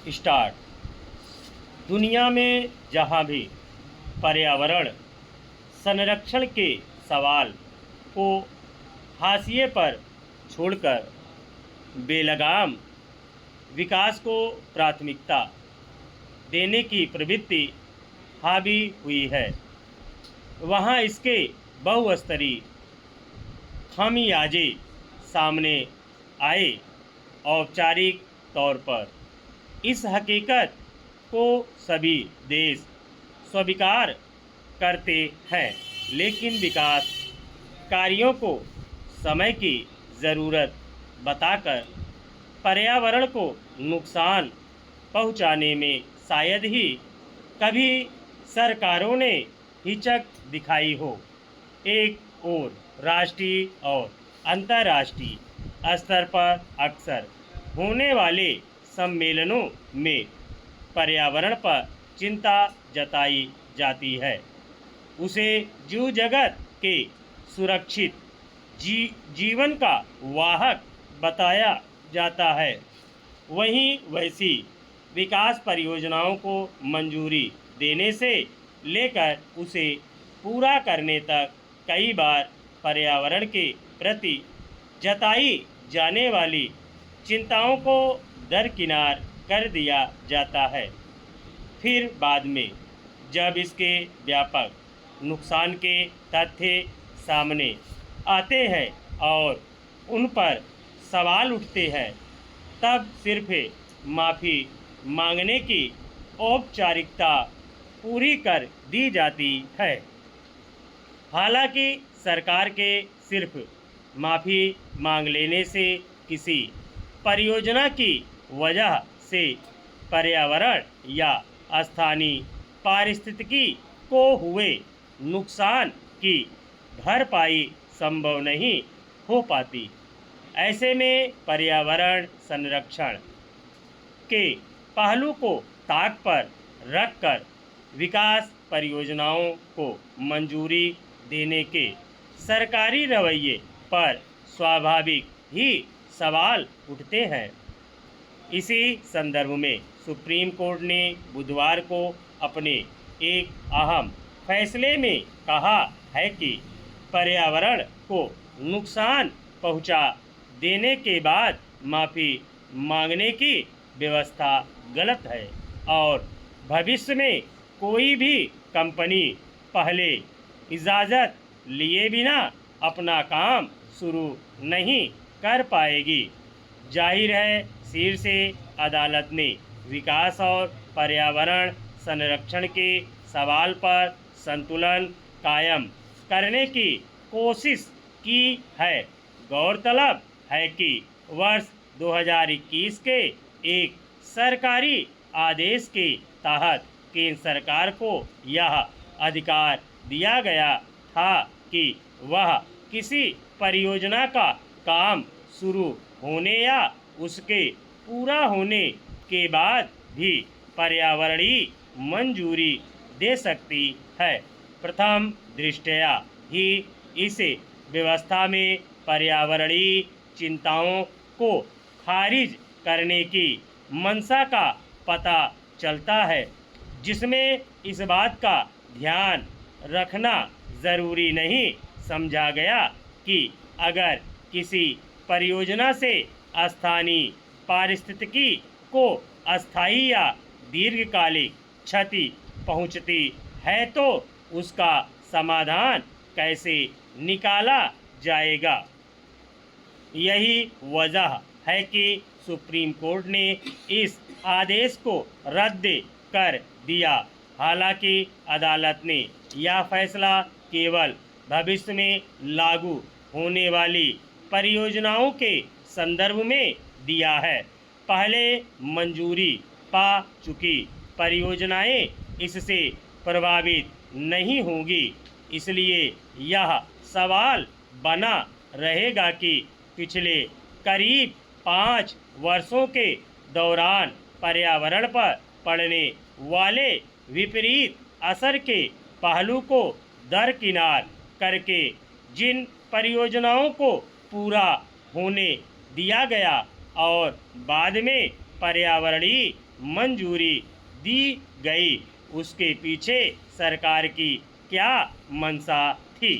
Start. दुनिया में जहाँ भी पर्यावरण संरक्षण के सवाल को हाशिए पर छोड़कर बेलगाम विकास को प्राथमिकता देने की प्रवृत्ति हावी हुई है, वहाँ इसके बहुस्तरीय खामियाजे सामने आए। औपचारिक तौर पर इस हकीकत को सभी देश स्वीकार करते हैं, लेकिन विकास कार्यों को समय की ज़रूरत बताकर पर्यावरण को नुकसान पहुंचाने में शायद ही कभी सरकारों ने हिचक दिखाई हो। एक और राष्ट्रीय और अंतर्राष्ट्रीय स्तर पर अक्सर होने वाले सम्मेलनों में पर्यावरण पर चिंता जताई जाती है, उसे जीव जगत के सुरक्षित जीवन का वाहक बताया जाता है। वहीं वैसी विकास परियोजनाओं को मंजूरी देने से लेकर उसे पूरा करने तक कई बार पर्यावरण के प्रति जताई जाने वाली चिंताओं को दरकिनार कर दिया जाता है। फिर बाद में जब इसके व्यापक नुकसान के तथ्य सामने आते हैं और उन पर सवाल उठते हैं, तब सिर्फ माफ़ी मांगने की औपचारिकता पूरी कर दी जाती है। हालांकि सरकार के सिर्फ माफ़ी मांग लेने से किसी परियोजना की वजह से पर्यावरण या स्थानीय पारिस्थितिकी को हुए नुकसान की भरपाई संभव नहीं हो पाती। ऐसे में पर्यावरण संरक्षण के पहलू को ताक पर रखकर विकास परियोजनाओं को मंजूरी देने के सरकारी रवैये पर स्वाभाविक ही सवाल उठते हैं। इसी संदर्भ में सुप्रीम कोर्ट ने बुधवार को अपने एक अहम फैसले में कहा है कि पर्यावरण को नुकसान पहुंचा देने के बाद माफ़ी मांगने की व्यवस्था गलत है और भविष्य में कोई भी कंपनी पहले इजाज़त लिए बिना अपना काम शुरू नहीं कर पाएगी। जाहिर है, शीर्ष अदालत ने विकास और पर्यावरण संरक्षण के सवाल पर संतुलन कायम करने की कोशिश की है। गौरतलब है कि वर्ष 2021 के एक सरकारी आदेश के तहत केंद्र सरकार को यह अधिकार दिया गया था कि वह किसी परियोजना का काम शुरू होने या उसके पूरा होने के बाद भी पर्यावरणीय मंजूरी दे सकती है। प्रथम दृष्टया ही इस व्यवस्था में पर्यावरणीय चिंताओं को खारिज करने की मंशा का पता चलता है, जिसमें इस बात का ध्यान रखना ज़रूरी नहीं समझा गया कि अगर किसी परियोजना से स्थानीय पारिस्थितिकी को अस्थायी या दीर्घकालिक क्षति पहुंचती है तो उसका समाधान कैसे निकाला जाएगा। यही वजह है कि सुप्रीम कोर्ट ने इस आदेश को रद्द कर दिया। हालांकि अदालत ने यह फैसला केवल भविष्य में लागू होने वाली परियोजनाओं के संदर्भ में दिया है। पहले मंजूरी पा चुकी परियोजनाएं इससे प्रभावित नहीं होंगी। इसलिए यह सवाल बना रहेगा कि पिछले करीब 5 वर्षों के दौरान पर्यावरण पर पड़ने वाले विपरीत असर के पहलू को दरकिनार करके जिन परियोजनाओं को पूरा होने दिया गया और बाद में पर्यावरणीय मंजूरी दी गई, उसके पीछे सरकार की क्या मंशा थी।